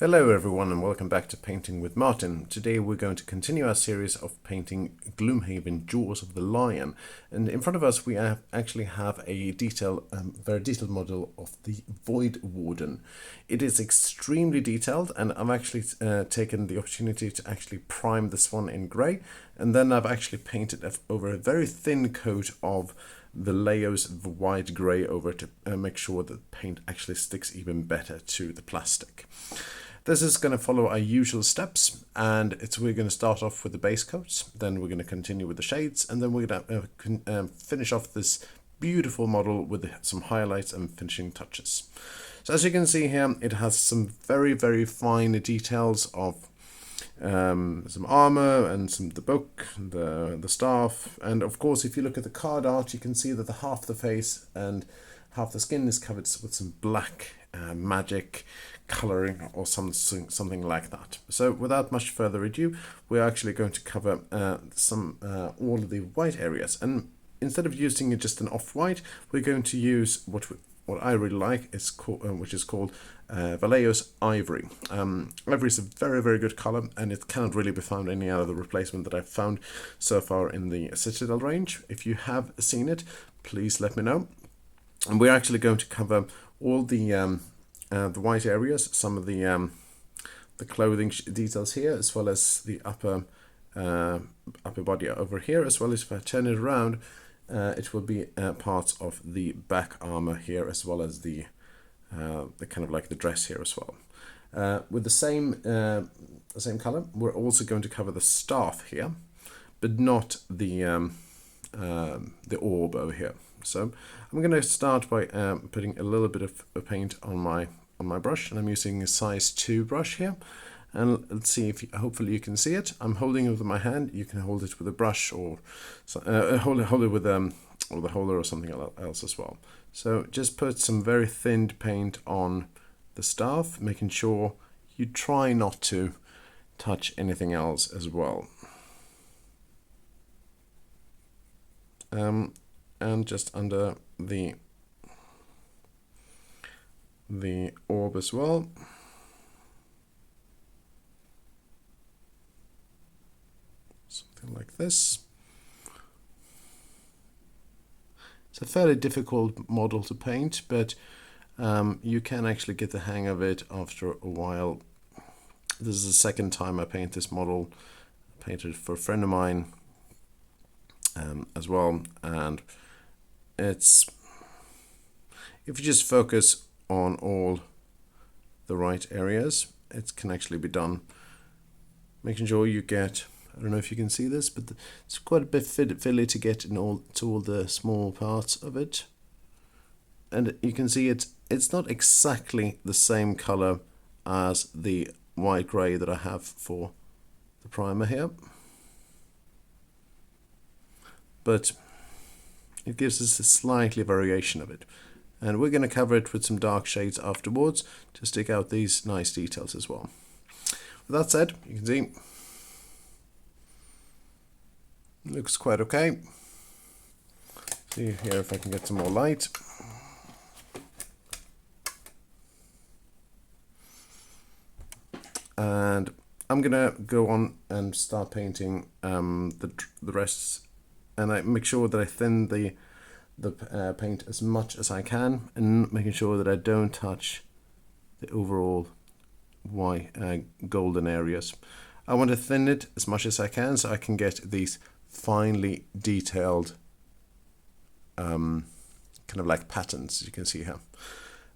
Hello everyone and welcome back to Painting with Martin. Today we're going to continue our series of painting Gloomhaven Jaws of the Lion, and in front of us we actually have a very detailed model of the Voidwarden. It is extremely detailed, and I've actually taken the opportunity to actually prime this one in grey, and then I've actually painted over a very thin coat of Vallejo's white grey over to make sure that the paint actually sticks even better to the plastic. This is going to follow our usual steps, and we're going to start off with the base coats, then we're going to continue with the shades, and then we're going to finish off this beautiful model with some highlights and finishing touches. So as you can see here, it has some very, very fine details of some armor and the book, the staff, and of course if you look at the card art, you can see that half the face and half the skin is covered with some black magic coloring or something like that. So without much further ado, we're actually going to cover all of the white areas, and instead of using just an off-white, we're going to use what I really like, which is called Vallejo's Ivory. Ivory is a very, very good color, and it cannot really be found any other replacement that I've found so far in the Citadel range. If you have seen it, please let me know. And we're actually going to cover all the white areas, some of the clothing details here, as well as the upper body over here, as well as if I turn it around, it will be parts of the back armor here, as well as the kind of like the dress here as well. With the same color, we're also going to cover the staff here, but not the orb over here. So I'm going to start by putting a little bit of paint on my brush, and I'm using a size 2 brush here. And let's see if hopefully you can see it. I'm holding it with my hand. You can hold it with a brush, or hold it with the holder or something else as well. So just put some very thin paint on the staff, making sure you try not to touch anything else as well. And just under the orb as well. Something like this. It's a fairly difficult model to paint, but you can actually get the hang of it after a while. This is the second time I paint this model. I painted it for a friend of mine as well, and if you just focus on all the right areas, it can actually be done. Making sure you get, I don't know if you can see this, but it's quite a bit fiddly to get to all the small parts of it. And you can see it's not exactly the same color as the white grey that I have for the primer here, but it gives us a slightly variation of it. And we're going to cover it with some dark shades afterwards to stick out these nice details as well. With that said, you can see it looks quite okay. See here if I can get some more light. And I'm going to go on and start painting the rest, and I make sure that I thin the paint as much as I can, and making sure that I don't touch the overall white golden areas. I want to thin it as much as I can so I can get these finely detailed kind of like patterns, as you can see here.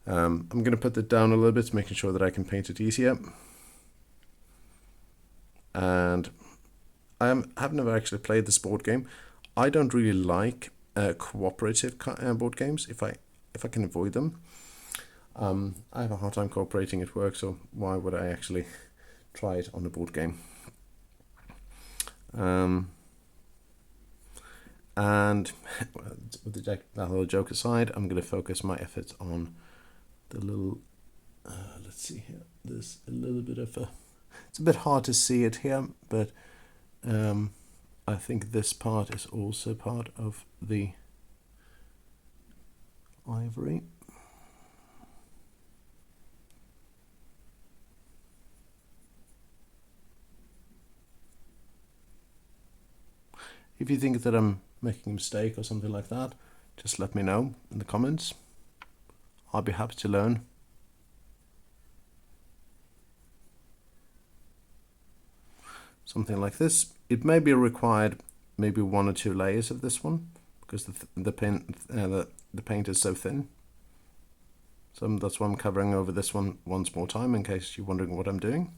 I'm going to put it down a little bit, making sure that I can paint it easier. And I've never actually played this board game. I don't really like cooperative board games if I can avoid them. I have a hard time cooperating at work, so why would I actually try it on a board game? And with that little joke aside, I'm going to focus my efforts on the little, let's see here, there's a little bit of it's a bit hard to see it here, but I think this part is also part of the ivory. If you think that I'm making a mistake or something like that, just let me know in the comments. I'll be happy to learn. Something like this. It may be required maybe 1 or 2 layers of this one because the paint is so thin. So that's why I'm covering over this one once more time in case you're wondering what I'm doing.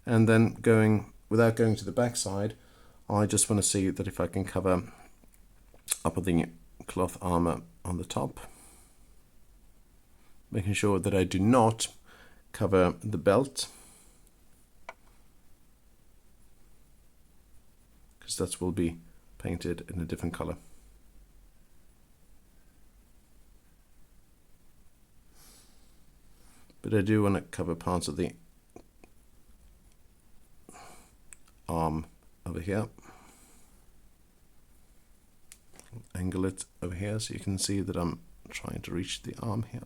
And then without going to the back side, I just want to see that if I can cover up the cloth armor on the top, making sure that I do not cover the belt, because that will be painted in a different color. But I do want to cover parts of the arm over here. Angle it over here so you can see that I'm trying to reach the arm here.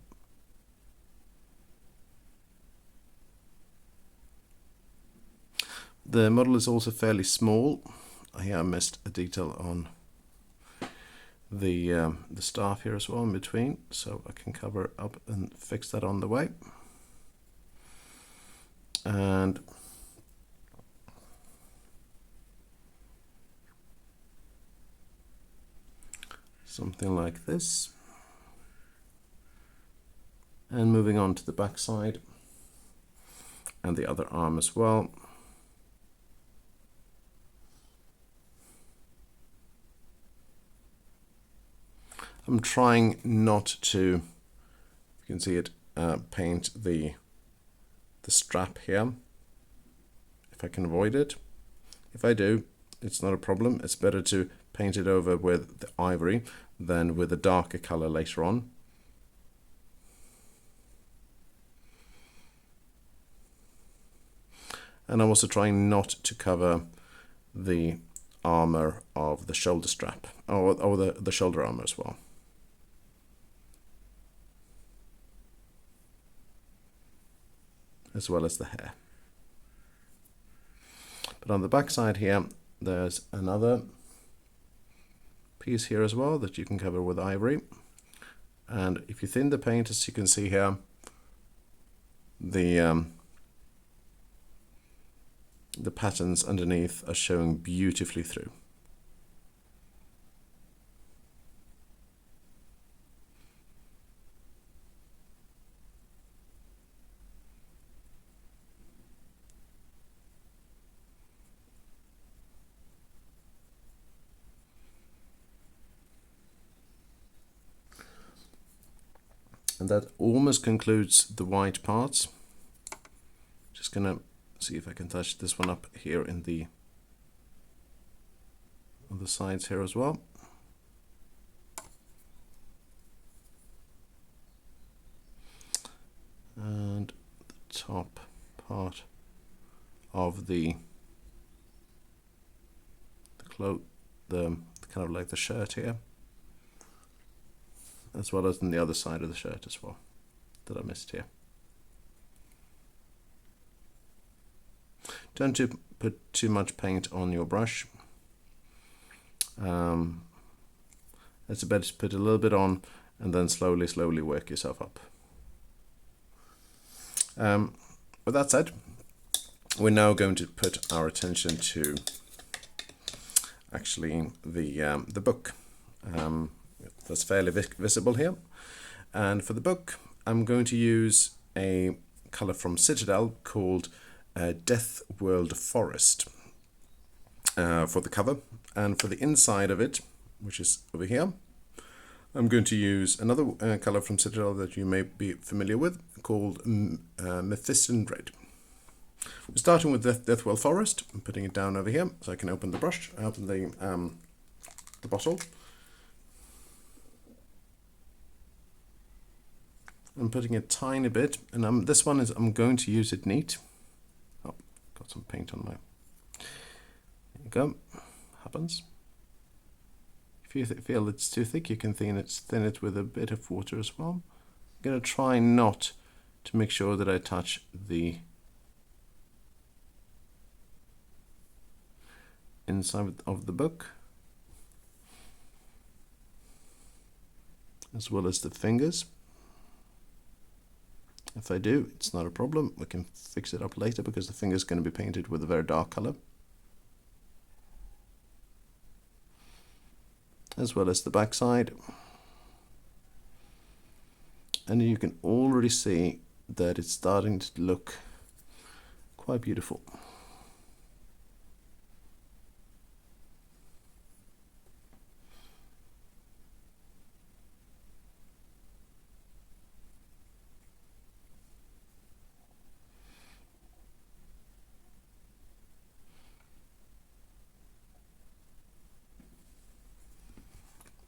The model is also fairly small. Here I missed a detail on the staff here as well in between, so I can cover up and fix that on the way. And something like this. And moving on to the back side and the other arm as well. I'm trying not to, you can see it, paint the strap here if I can avoid it. If I do, it's not a problem. It's better to paint it over with the ivory than with a darker color later on. And I'm also trying not to cover the armor of the shoulder strap, or the shoulder armor as well. As well as the hair. But on the back side here, there's another piece here as well that you can cover with ivory. And if you thin the paint, as you can see here, the patterns underneath are showing beautifully through. And that almost concludes the white parts. Just gonna see if I can touch this one up here in on the sides here as well. And the top part of the cloak, the kind of like the shirt here, as well as on the other side of the shirt as well, that I missed here. Don't put too much paint on your brush. It's better to put a little bit on and then slowly work yourself up. With that said, we're now going to put our attention to actually the book. That's fairly visible here. And for the book, I'm going to use a color from Citadel called Death World Forest for the cover. And for the inside of it, which is over here, I'm going to use another color from Citadel that you may be familiar with called Mephiston Red. We're starting with Death World Forest. I'm putting it down over here so I can open the brush, open the bottle. I'm putting a tiny bit, and this one I'm going to use it neat. Oh, got some paint on my. There you go. Happens. If you feel it's too thick, you can thin it with a bit of water as well. I'm going to try not to make sure that I touch the inside of the book, as well as the fingers. If I do, it's not a problem. We can fix it up later because the finger's going to be painted with a very dark color. As well as the backside. And you can already see that it's starting to look quite beautiful.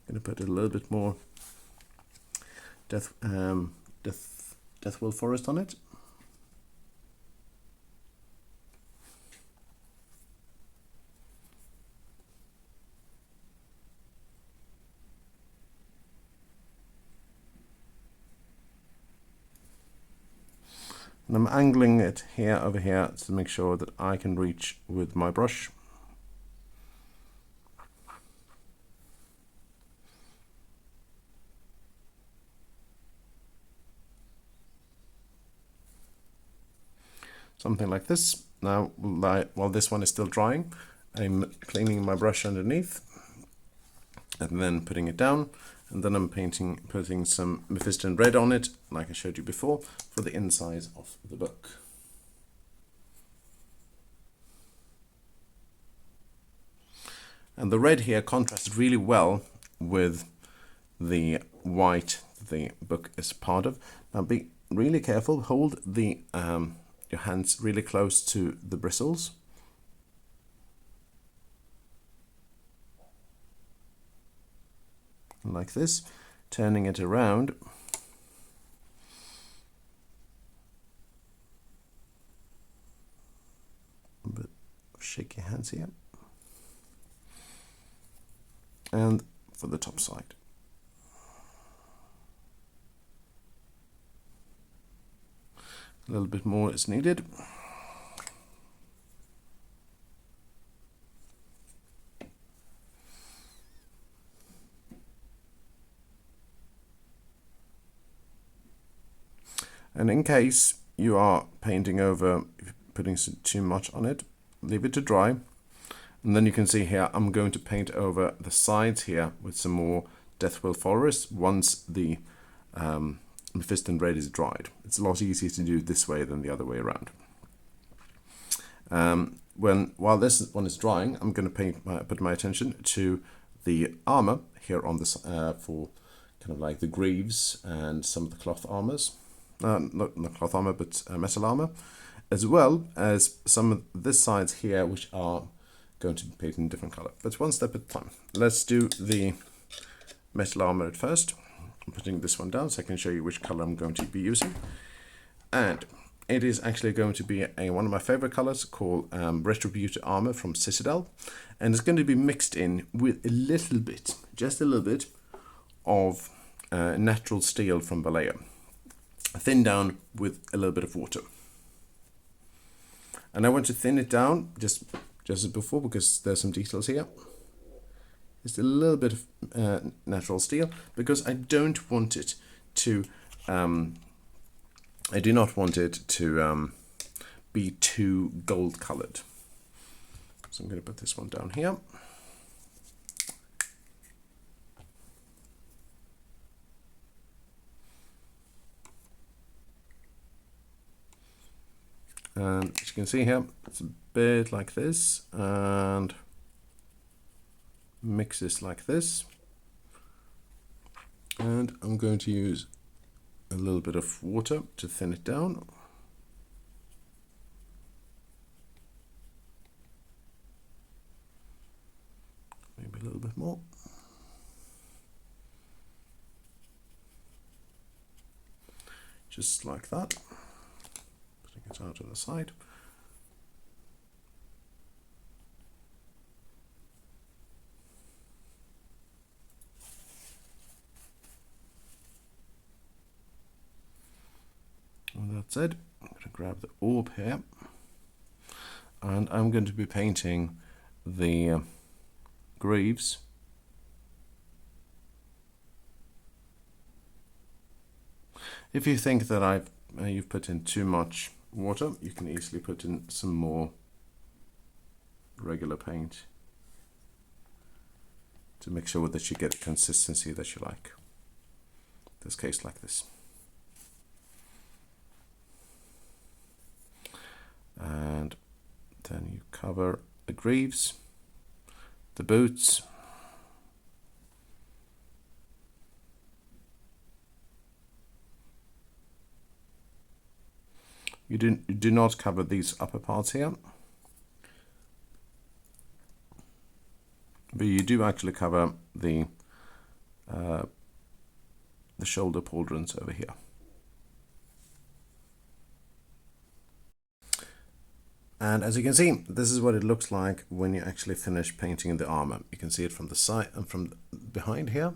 Going to put a little bit more Deathwell Forest on it. And I'm angling it here over here to make sure that I can reach with my brush. Something like this. Now, while this one is still drying, I'm cleaning my brush underneath and then putting it down, and then I'm putting some Mephiston Red on it, like I showed you before, for the inside of the book. And the red here contrasts really well with the white the book is part of. Now be really careful, hold the your hands really close to the bristles. Like this, turning it around. A bit of shaky hands here. And for the top side. A little bit more is needed. And in case you are painting over, putting too much on it, leave it to dry. And then you can see here, I'm going to paint over the sides here with some more Deathwell Forest once the Mephiston Red is dried. It's a lot easier to do this way than the other way around. While this one is drying, I'm going to put my attention to the armor here on this for kind of like the greaves and some of the cloth armors. Not cloth armor, but metal armor, as well as some of this sides here, which are going to be painted in a different color. But one step at a time. Let's do the metal armor at first. I'm putting this one down so I can show you which color I'm going to be using. And it is actually going to be one of my favorite colors called Retributor armor from Citadel. And it's going to be mixed in with a little bit, just a little bit, of natural steel from Vallejo. Thin down with a little bit of water. And I want to thin it down just as before because there's some details here. Just a little bit of natural steel because I don't want it to I do not want it to be too gold colored. So I'm going to put this one down here. And as you can see here, it's a bit like this, and mix this like this. And I'm going to use a little bit of water to thin it down. Maybe a little bit more. Just like that. It out to the side. And that's it. I'm going to grab the orb here, and I'm going to be painting the greaves. If you think that you've put in too much water, you can easily put in some more regular paint to make sure that you get the consistency that you like. In this case, like this. And then you cover the greaves, the boots, you do not cover these upper parts here, but you do actually cover the shoulder pauldrons over here. And as you can see, this is what it looks like when you actually finish painting the armor. You can see it from the side and from behind here.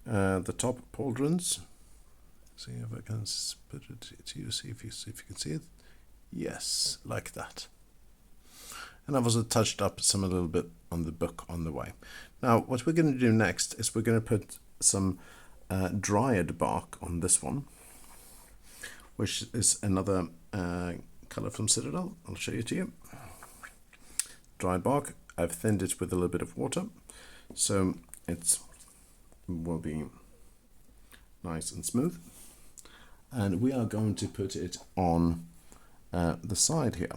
The top pauldrons. See if I can put it to you, see if you can see it. Yes, like that. And I've also touched up some a little bit on the book on the way. Now, what we're going to do next is we're going to put some Dryad bark on this one, which is another color from Citadel. I'll show you to you. Dryad bark. I've thinned it with a little bit of water, so it will be nice and smooth. And we are going to put it on the side here.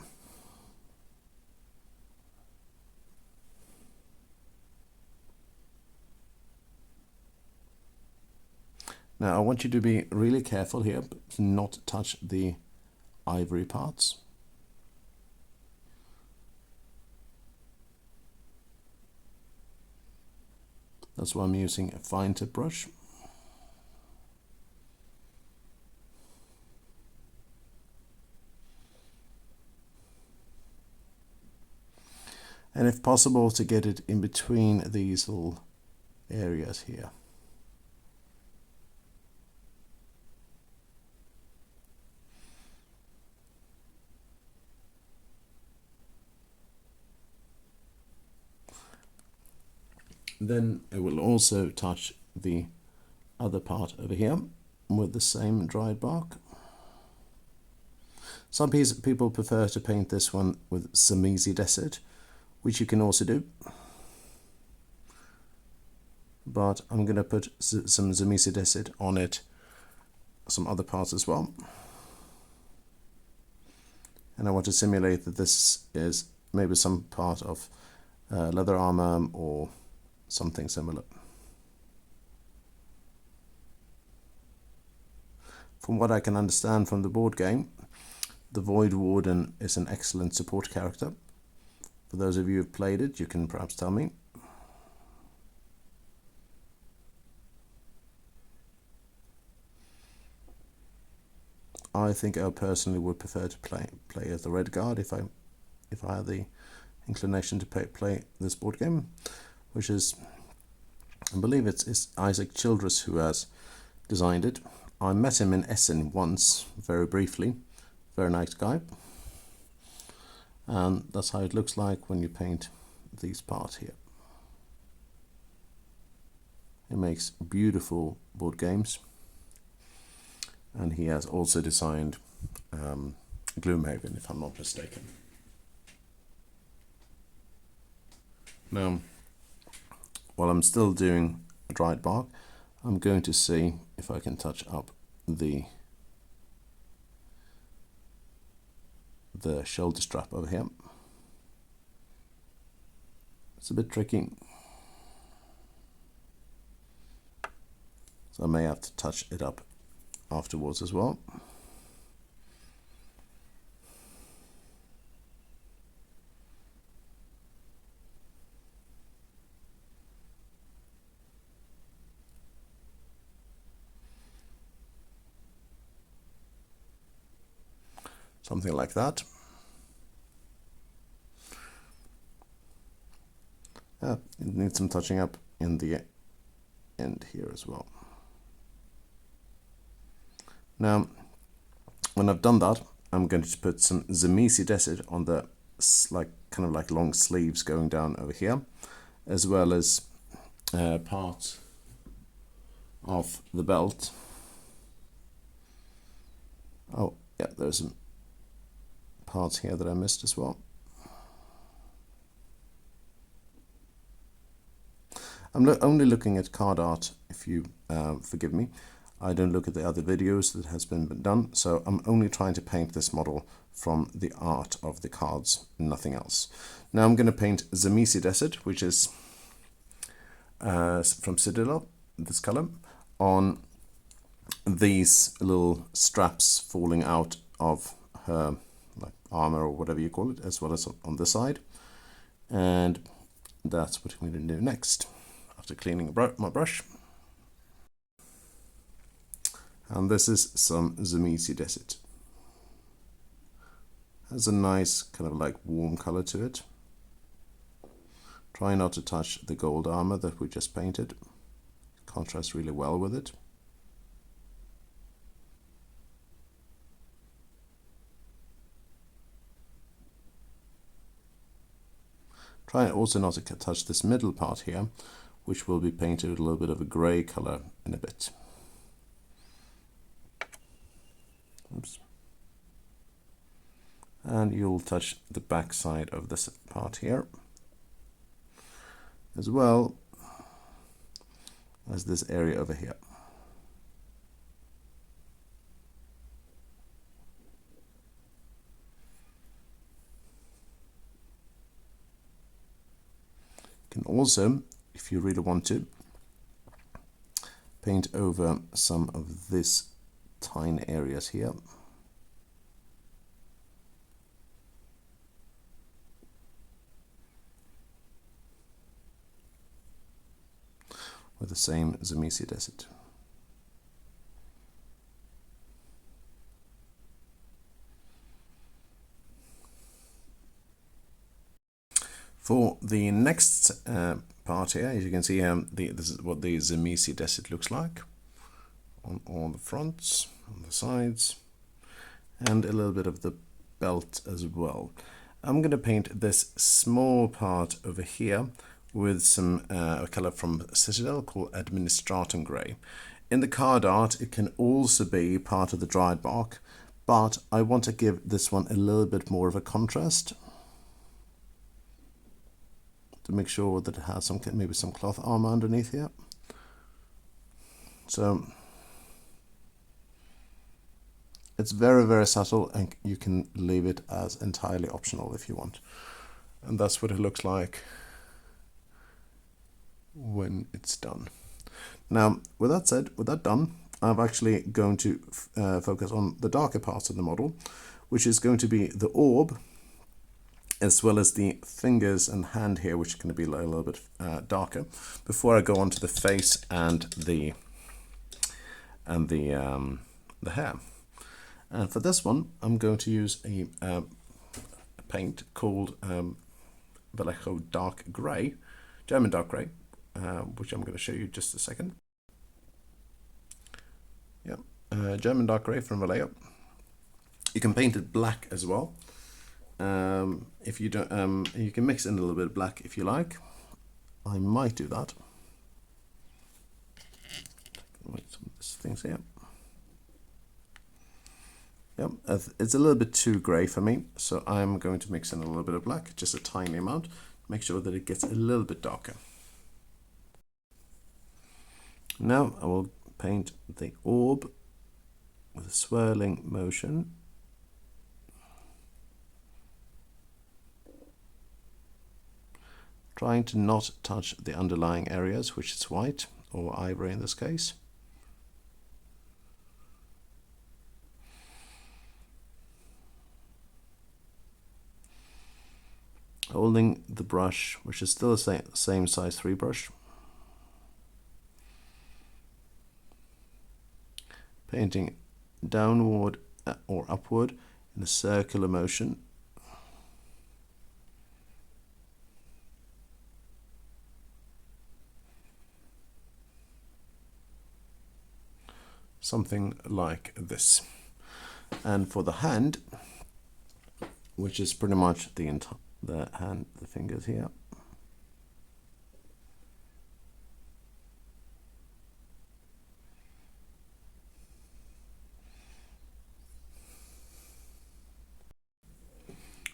Now I want you to be really careful here to not touch the ivory parts. That's why I'm using a fine tip brush. And if possible, to get it in between these little areas here. Then it will also touch the other part over here with the same dried bark. Some people prefer to paint this one with Zamesi Desert, which you can also do. But I'm going to put some Zamesi Desert on it, some other parts as well. And I want to simulate that this is maybe some part of leather armor or something similar. From what I can understand from the board game, the Voidwarden is an excellent support character. For those of you who've played it, you can perhaps tell me. I think I personally would prefer to play as the Red Guard if I had the inclination to play this board game, which is, I believe it's Isaac Childress who has designed it. I met him in Essen once, very briefly. Very nice guy. And that's how it looks like when you paint these parts here. He makes beautiful board games. And he has also designed Gloomhaven, if I'm not mistaken. Now, while I'm still doing a dried bark, I'm going to see if I can touch up the shoulder strap over here. It's a bit tricky, so I may have to touch it up afterwards as well. Something like that. It needs some touching up in the end here as well. Now, when I've done that, I'm going to put some Zamesi Desert on the like kind of like long sleeves going down over here, as well as part of the belt. Oh yeah, there's some parts here that I missed as well. I'm only looking at card art, if you forgive me. I don't look at the other videos that has been done, so I'm only trying to paint this model from the art of the cards, nothing else. Now I'm going to paint Zamesi Desert, which is from Citadel, this color, on these little straps falling out of her like armor or whatever you call it, as well as on this side. And that's what I'm going to do next, after cleaning my brush. And this is some Zamesi Desert. Has a nice kind of like warm color to it. Try not to touch the gold armor that we just painted. Contrasts really well with it. Try also not to touch this middle part here, which will be painted with a little bit of a grey color in a bit. Oops. And you'll touch the back side of this part here, as well as this area over here. You can also, if you really want to, paint over some of this tiny areas here. With the same Zamesi Desert. For the next part here, as you can see, this is what the Zamesi Desert looks like on all the fronts, on the sides, and a little bit of the belt as well. I'm going to paint this small part over here with some color from Citadel called Administratum Grey. In the card art, it can also be part of the Dryad bark, but I want to give this one a little bit more of a contrast to make sure that it has some, maybe some cloth armor underneath here. So it's very, very subtle, and you can leave it as entirely optional if you want. And that's what it looks like when it's done. Now, with that said, with that done, I'm actually going to focus on the darker parts of the model, which is going to be the orb, as well as the fingers and hand here, which is going to be a little bit darker, before I go on to the face and the hair. And for this one, I'm going to use a paint called Vallejo Dark Grey, German Dark Grey, which I'm going to show you just a second. Yeah, German Dark Grey from Vallejo. You can paint it black as well. If you don't, you can mix in a little bit of black if you like. I might do that. Wait, some of these things here. Yep, it's a little bit too grey for me, so I'm going to mix in a little bit of black, just a tiny amount. Make sure that it gets a little bit darker. Now I will paint the orb with a swirling motion. Trying to not touch the underlying areas, which is white, or ivory in this case. Holding the brush, which is still the same size 3 brush. Painting downward or upward in a circular motion. Something like this. And for the hand, which is pretty much the hand, the fingers here.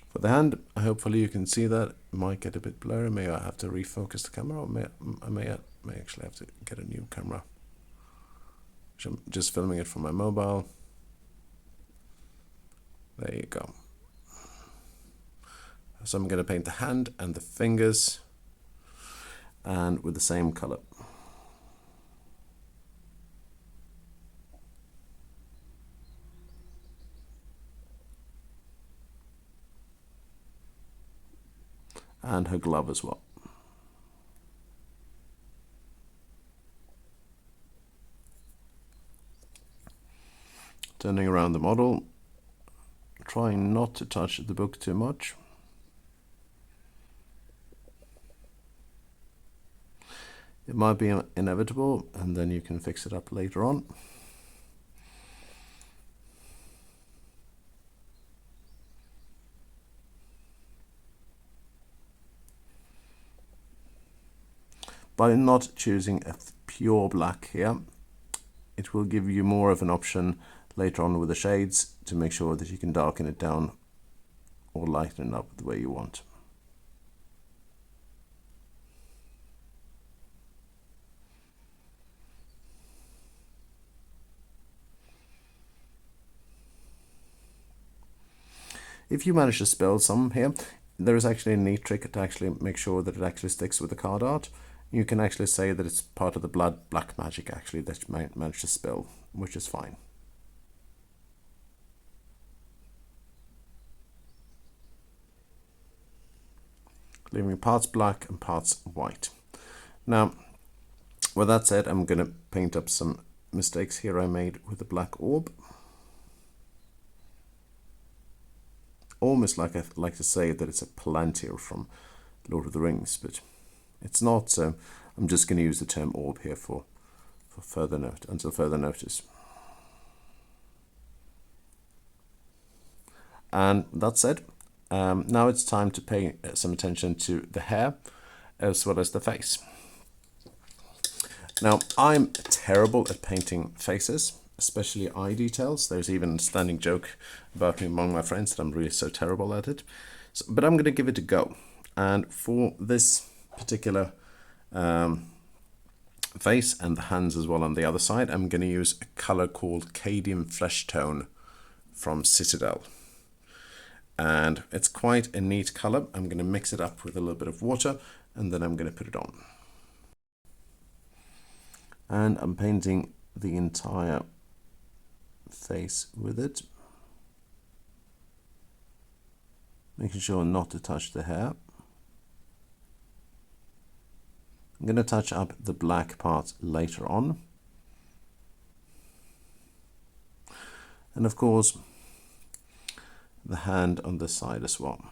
For the hand, hopefully you can see that. It might get a bit blurry. May I have to refocus the camera, or I may actually have to get a new camera. I'm just filming it from my mobile. There you go. So I'm going to paint the hand and the fingers, and with the same color. And her glove as well. Turning around the model, trying not to touch the book too much. It might be inevitable, and then you can fix it up later on. By not choosing a pure black here, it will give you more of an option later on with the shades to make sure that you can darken it down or lighten it up the way you want. If you manage to spell some here, there is actually a neat trick to actually make sure that it actually sticks with the card art. You can actually say that it's part of the black magic actually that you managed to spell, which is fine. Leaving parts black and parts white. Now, with that said, I'm going to paint up some mistakes here I made with the black orb. Almost like I like to say that it's a Palantir from Lord of the Rings, but it's not. So I'm just going to use the term orb here for further note, until further notice. And that said, now it's time to pay some attention to the hair as well as the face. Now, I'm terrible at painting faces, especially eye details. There's even a standing joke about me among my friends that I'm really so terrible at it. So, but I'm going to give it a go. And for this particular face and the hands as well on the other side, I'm going to use a color called Cadian Fleshtone from Citadel. And it's quite a neat color. I'm going to mix it up with a little bit of water, and then I'm going to put it on. And I'm painting the entire face with it, making sure not to touch the hair. I'm going to touch up the black part later on. And of course, the hand on this side as well.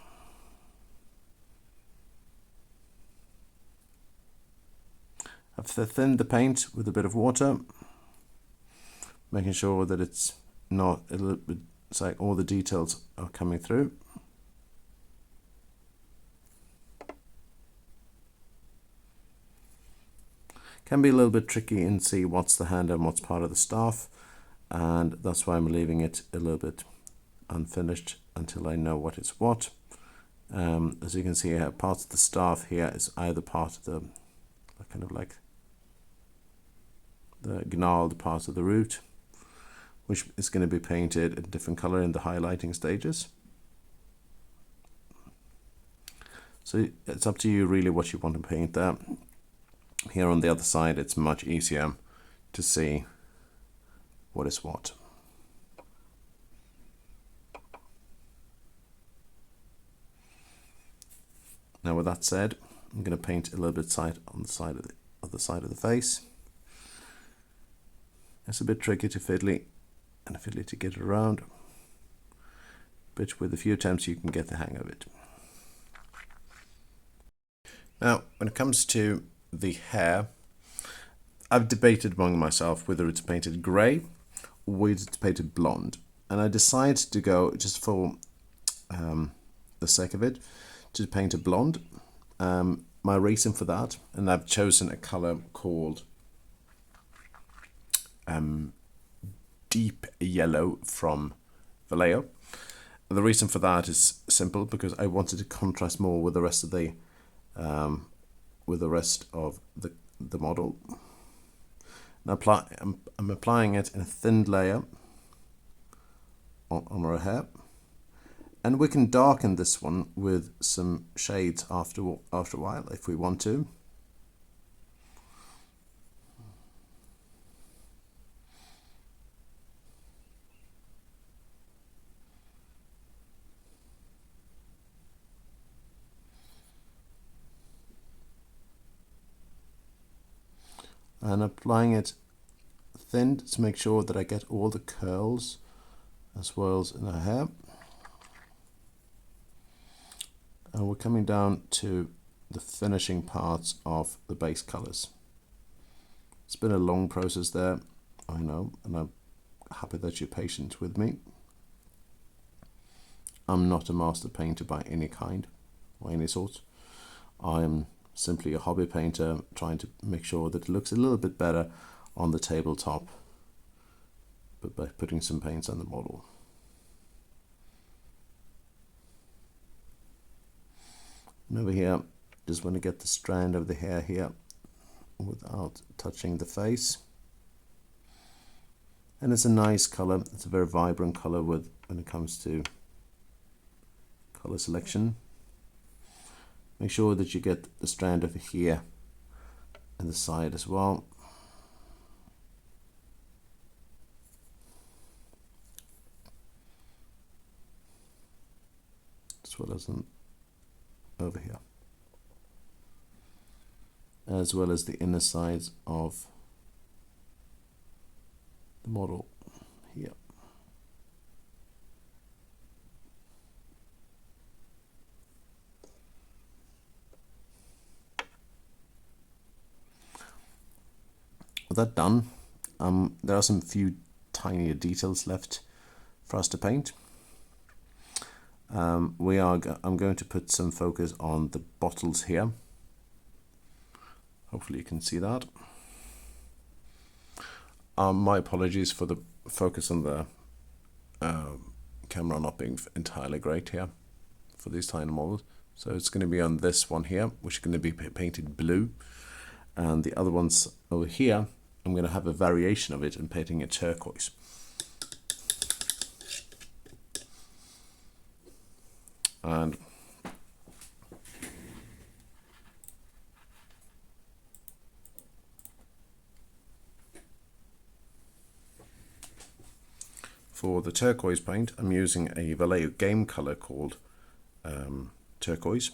I've thinned the paint with a bit of water, making sure that it's not a little bit, it's like all the details are coming through. Can be a little bit tricky and see what's the hand and what's part of the staff, and that's why I'm leaving it a little bit unfinished until I know what is what. As you can see here, part of the staff here is either part of the kind of like the gnarled part of the root, which is going to be painted a different color in the highlighting stages. So it's up to you really what you want to paint there. Here on the other side, it's much easier to see what is what. Now, with that said, I'm going to paint a little bit on the side of the other side of the face. It's a bit tricky to fiddly to get it around, but with a few attempts you can get the hang of it. Now, when it comes to the hair, I've debated among myself whether it's painted grey or whether it's painted blonde, and I decided to go just for the sake of it, to paint a blonde. My reason for that, and I've chosen a color called Deep Yellow from Vallejo. The reason for that is simple, because I wanted to contrast more with the rest of the model. Now I'm applying it in a thin layer on our hair, and we can darken this one with some shades after a while if we want to. And applying it thin to make sure that I get all the curls as well as in her hair. And we're coming down to the finishing parts of the base colors. It's been a long process there, I know, and I'm happy that you're patient with me. I'm not a master painter by any kind or any sort. I am simply a hobby painter trying to make sure that it looks a little bit better on the tabletop, but by putting some paints on the model. And over here, just want to get the strand of the hair here without touching the face. And it's a nice color. It's a very vibrant color when it comes to color selection. Make sure that you get the strand over here and the side as well. As well as over here. As well as the inner sides of the model here. With that done, there are some few tinier details left for us to paint. I'm going to put some focus on the bottles here. Hopefully you can see that. My apologies for the focus on the camera not being entirely great here for these tiny models. So it's going to be on this one here, which is going to be painted blue. And the other ones over here, I'm going to have a variation of it and painting it turquoise. And for the turquoise paint, I'm using a Vallejo game color called Turqoise.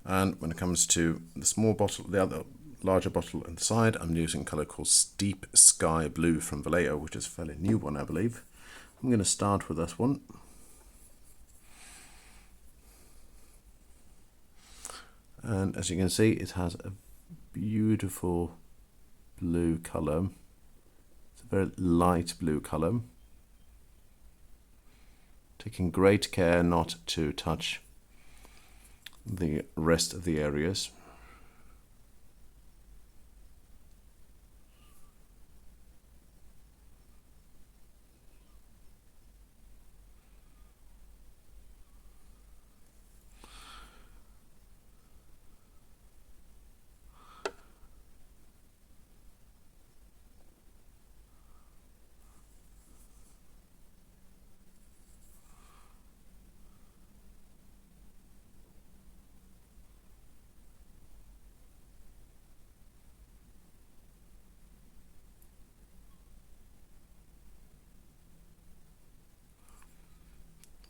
And when it comes to the small bottle, the other larger bottle on the side, I'm using a color called Steep Sky Blue from Vallejo, which is a fairly new one, I believe. I'm going to start with this one. And as you can see, it has a beautiful blue color. It's a very light blue color. Taking great care not to touch the rest of the areas.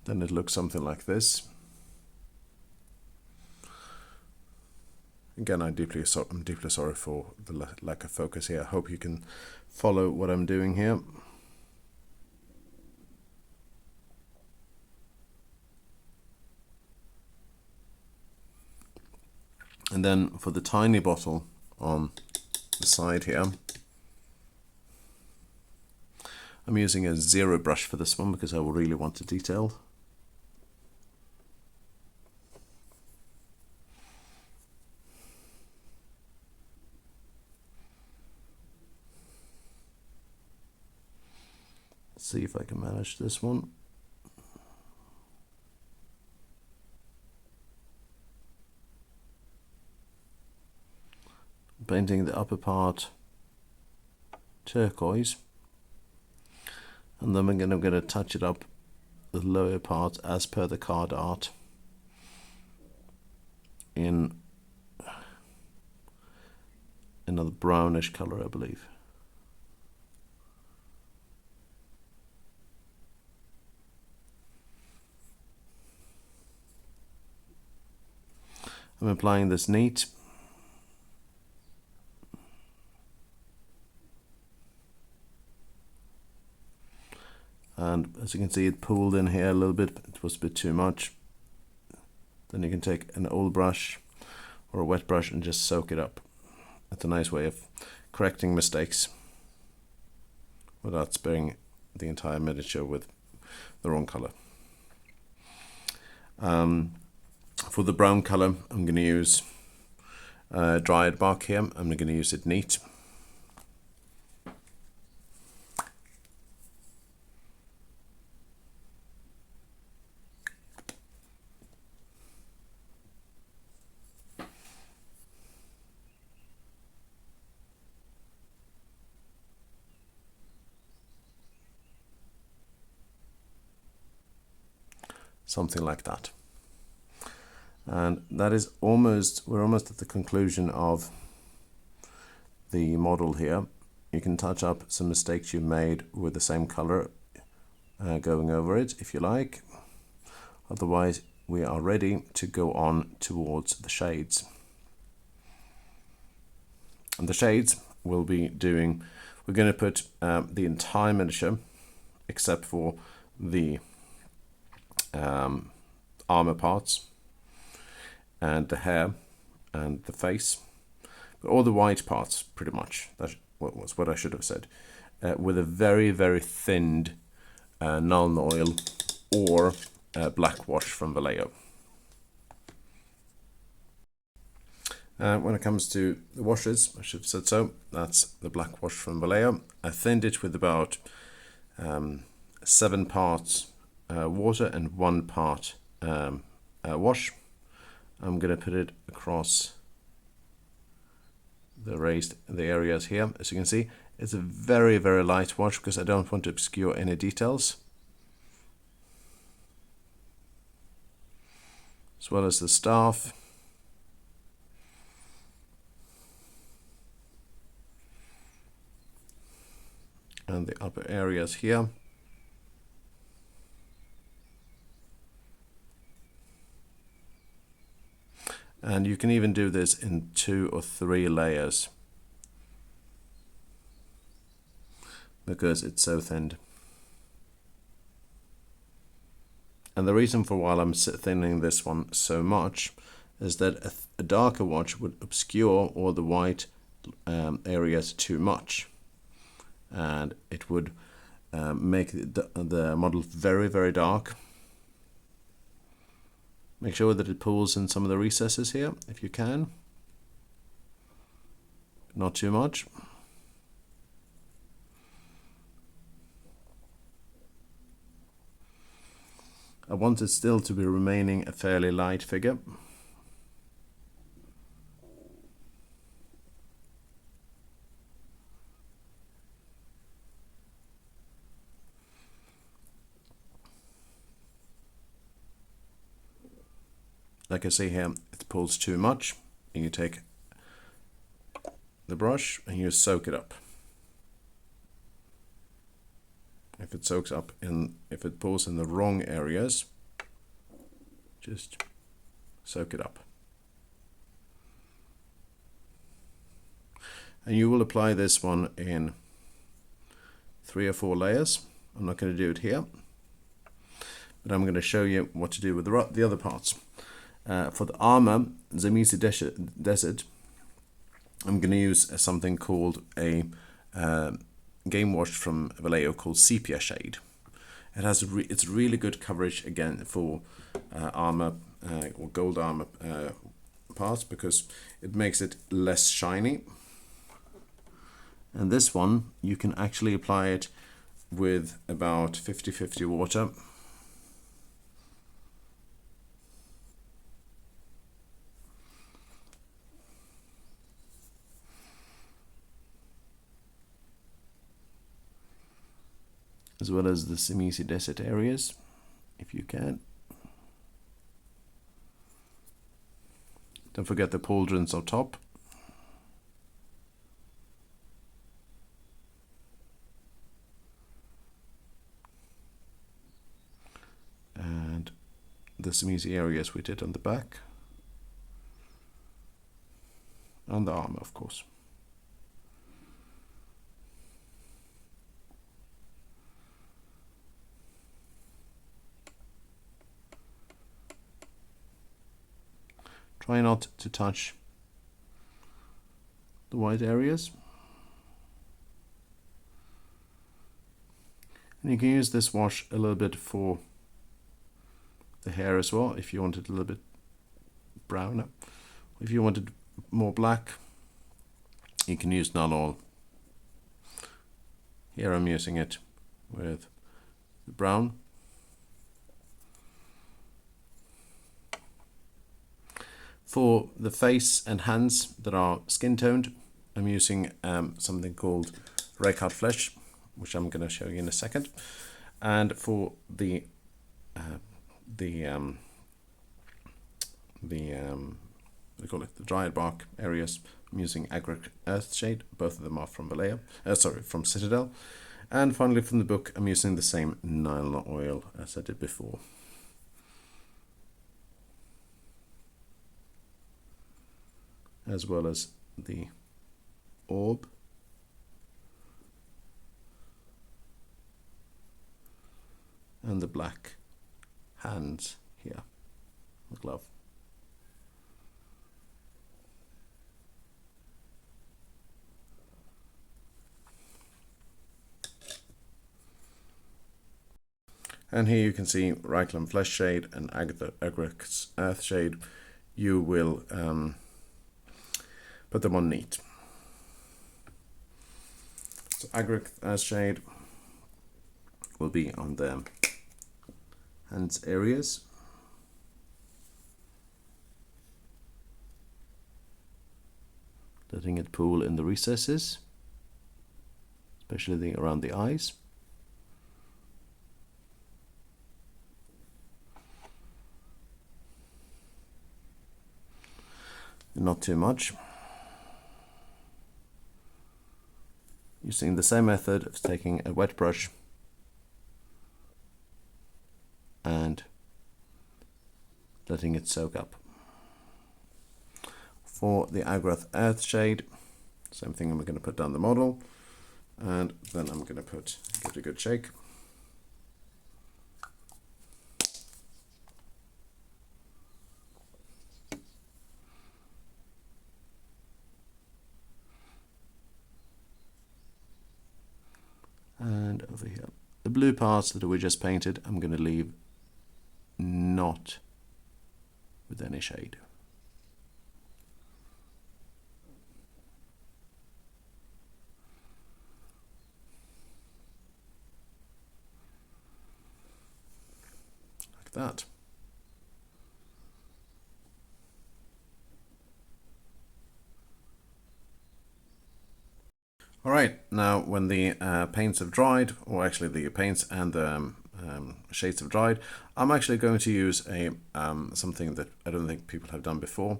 Then it looks something like this. Again, I'm deeply sorry for the lack of focus here. I hope you can follow what I'm doing here. And then for the tiny bottle on the side here, I'm using a 0 brush for this one because I really want it detailed. Let's see if I can manage this one. Painting the upper part turquoise, and then I'm going to touch it up the lower part as per the card art in another brownish color, I believe. I'm applying this neat. And as you can see, it pooled in here a little bit. It was a bit too much. Then you can take an old brush or a wet brush and just soak it up. That's a nice way of correcting mistakes without sparing the entire miniature with the wrong color. For the brown color, I'm going to use Dryad bark here. I'm going to use it neat. Something like that. And that is we're almost at the conclusion of the model here. You can touch up some mistakes you made with the same color going over it if you like. Otherwise, we are ready to go on towards the shades. And the shades we'll be doing, we're going to put the entire miniature except for the armor parts and the hair and the face, but all the white parts pretty much. That was what I should have said. With a very, very thinned Nuln oil or black wash from Vallejo. When it comes to the washes, I should have said so. That's the black wash from Vallejo. I thinned it with about 7 parts water and 1 part wash. I'm going to put it across the areas here. As you can see, it's a very, very light wash because I don't want to obscure any details, as well as the staff. And the upper areas here. And you can even do this in 2 or 3 layers because it's so thinned. And the reason for why I'm thinning this one so much is that a darker wash would obscure all the white areas too much, and it would make the model very, very dark. Make sure that it pulls in some of the recesses here, if you can. Not too much. I want it still to be remaining a fairly light figure. Like I say here, it pulls too much, and you take the brush and you soak it up. If it soaks up if it pulls in the wrong areas, just soak it up. And you will apply this one in 3 or 4 layers. I'm not going to do it here, but I'm going to show you what to do with the other parts. For the armor, Zamesi Desert, I'm going to use something called a game wash from Vallejo called Sepia Shade. It has it's really good coverage again for armor or gold armor parts, because it makes it less shiny. And this one, you can actually apply it with about 50-50 water. As well as the Zamesi desert areas, if you can. Don't forget the pauldrons on top. And the Zamesi areas we did on the back. And the armor, of course. Try not to touch the white areas. And you can use this wash a little bit for the hair as well, if you want it a little bit browner. If you want it more black, you can use null oil. Here I'm using it with the brown. For the face and hands that are skin toned, I'm using something called Reikland Flesh, which I'm going to show you in a second. And for the what do you call it, the Dryad bark areas, I'm using Agrax Earthshade. Both of them are from Vallejo, from Citadel. And finally, from the book, I'm using the same nylon oil as I did before. As well as the orb. And the black hands here, the glove. And here you can see Reikland Fleshshade and Agrax Earthshade. You will put them on neat. So Agrax Earthshade will be on the hands areas. Letting it pool in the recesses, especially around the eyes. Not too much. Using the same method of taking a wet brush and letting it soak up. For the Agrax Earthshade, same thing, I'm going to put down the model, and then I'm going to give it a good shake. And over here, the blue parts that we just painted, I'm going to leave not with any shade. Like that. Alright, now when the paints have dried, or actually the paints and the shades have dried, I'm actually going to use something that I don't think people have done before,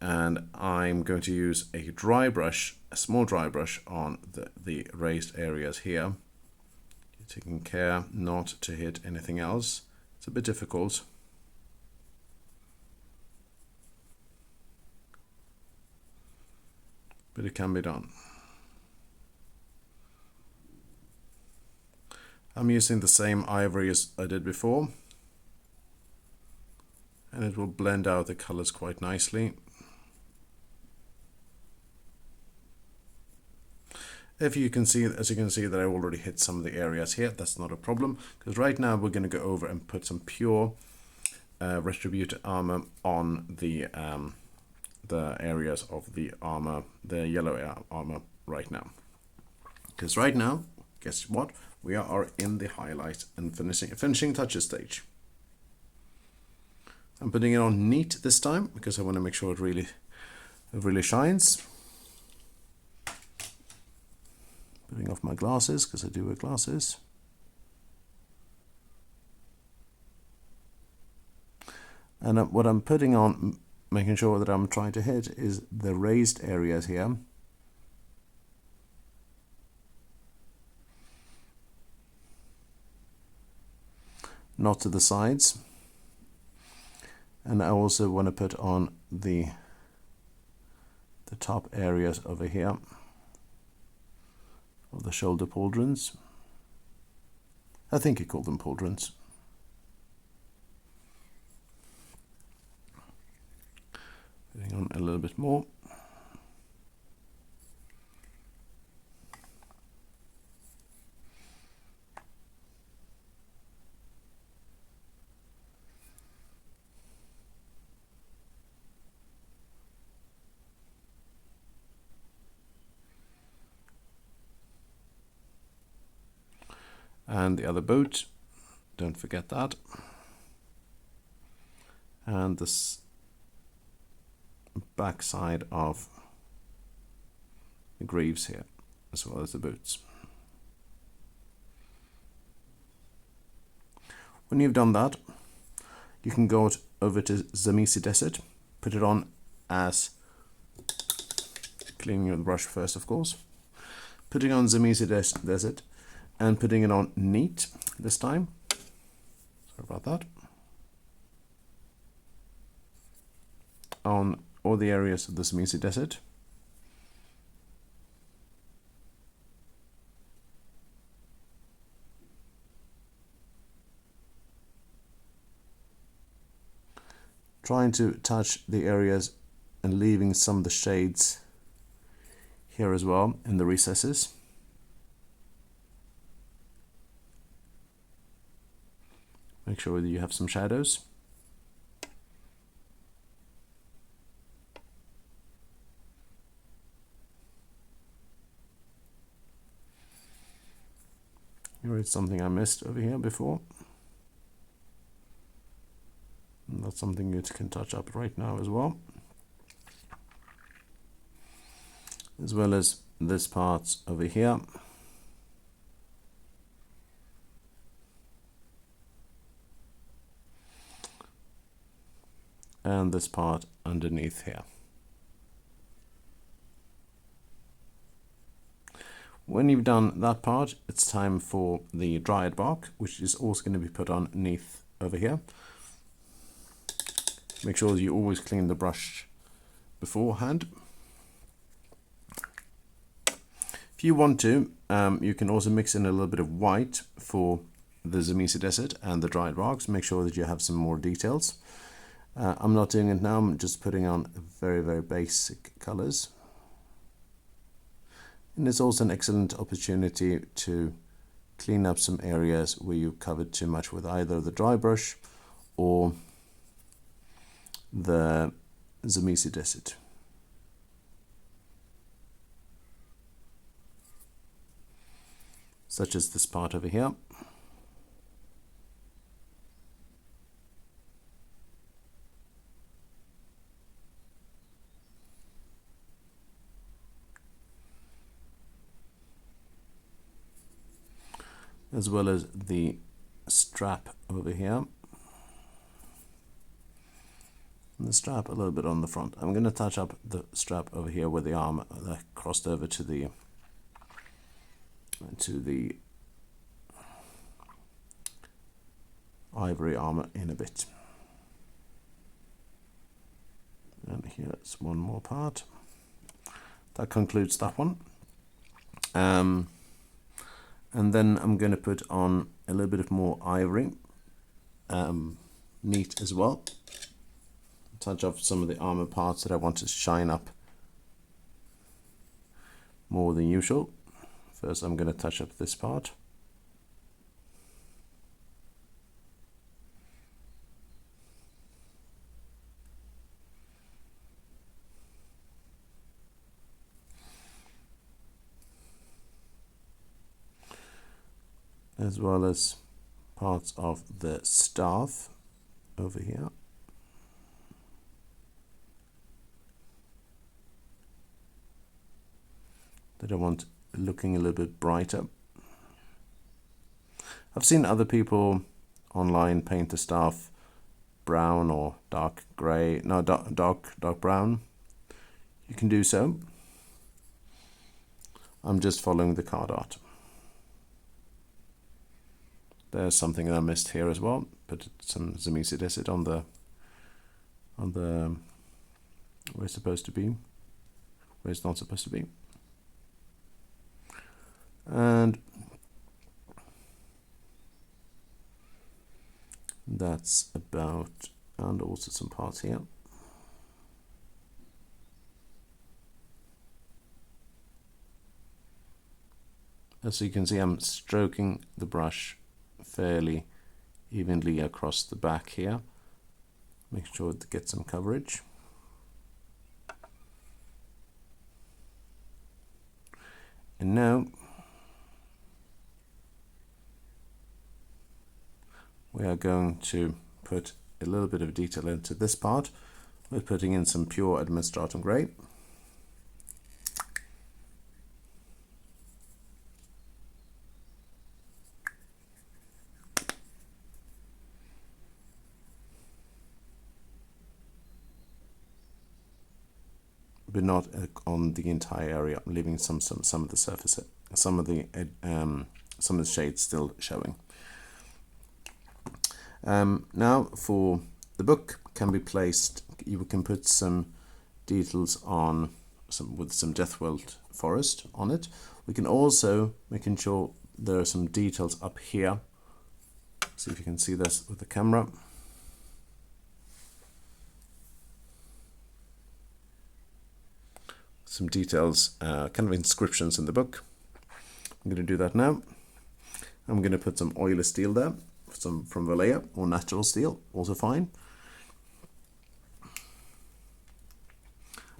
and I'm going to use a dry brush, a small dry brush on the raised areas here. Taking care not to hit anything else. It's a bit difficult. But it can be done. I'm using the same ivory as I did before, and it will blend out the colors quite nicely. If you can see, as you can see, that I already hit some of the areas here. That's not a problem, because right now we're going to go over and put some pure Retributor armor on the areas of the armor, the yellow armor right now. Because right now, guess what? We are in the highlight and finishing touches stage. I'm putting it on neat this time because I want to make sure it really shines. Putting off my glasses because I do wear glasses. And what I'm putting on, making sure that I'm trying to hit, is the raised areas here. Not to the sides. And I also want to put on the top areas over here of the shoulder pauldrons. I think you call them pauldrons. Putting on a little bit more. And the other boot, don't forget that. And this back side of the greaves here, as well as the boots. When you've done that, you can go over to Zamesi Desert, put it on as, cleaning with the brush first of course, putting on Zamesi Desert, and putting it on neat this time. Sorry about that. On all the areas of the Zamesi Desert. Trying to touch the areas and leaving some of the shades here as well in the recesses. Make sure that you have some shadows. Here is something I missed over here before. And that's something you can touch up right now as well. As well as this part over here. And this part underneath here. When you've done that part, it's time for the Dryad bark, which is also going to be put underneath over here. Make sure you always clean the brush beforehand. If you want to, you can also mix in a little bit of white for the Zamesi Desert and the Dryad barks. Make sure that you have some more details. I'm not doing it now, I'm just putting on very basic colors. And it's also an excellent opportunity to clean up some areas where you covered too much with either the dry brush or the Zamesi Desert. Such as this part over here. As well as the strap over here. And the strap a little bit on the front. I'm going to touch up the strap over here where the arm crossed over to the ivory armor in a bit. And here's one more part. That concludes that one. And then I'm going to put on a little bit of more ivory, neat as well. Touch off some of the armor parts that I want to shine up more than usual. First I'm going to touch up this part. As well as parts of the staff over here. That I want looking a little bit brighter. I've seen other people online paint the staff brown or dark grey, no, dark brown. You can do so. I'm just following the card art. There's something that I missed here as well, but some Zamesi does it on the where it's supposed to be, where it's not supposed to be. And that's about, and also some parts here. As you can see, I'm stroking the brush fairly evenly across the back here. Make sure to get some coverage. And now we are going to put a little bit of detail into this part. We're putting in some pure Administratum Grey. But not on the entire area. I'm leaving some of the surface, some of the shades still showing. Now for the book can be placed. You can put some details on with some Deathworld forest on it. We can also making sure there are some details up here. See if you can see this with the camera. Some details, kind of inscriptions in the book. I'm going to do that now. I'm going to put some oily steel there, some from Vallejo or natural steel, also fine.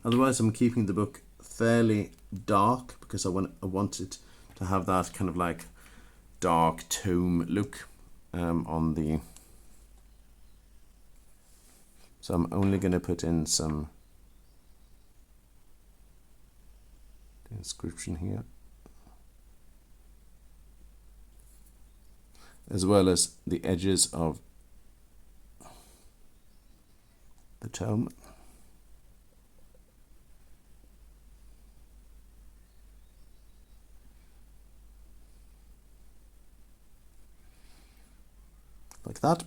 Otherwise, I'm keeping the book fairly dark because I want it to have that kind of like dark tome look on the. So I'm only going to put in some inscription here, as well as the edges of the tome. Like that.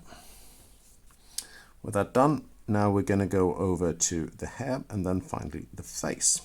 With that done, now we're going to go over to the hair and then finally the face.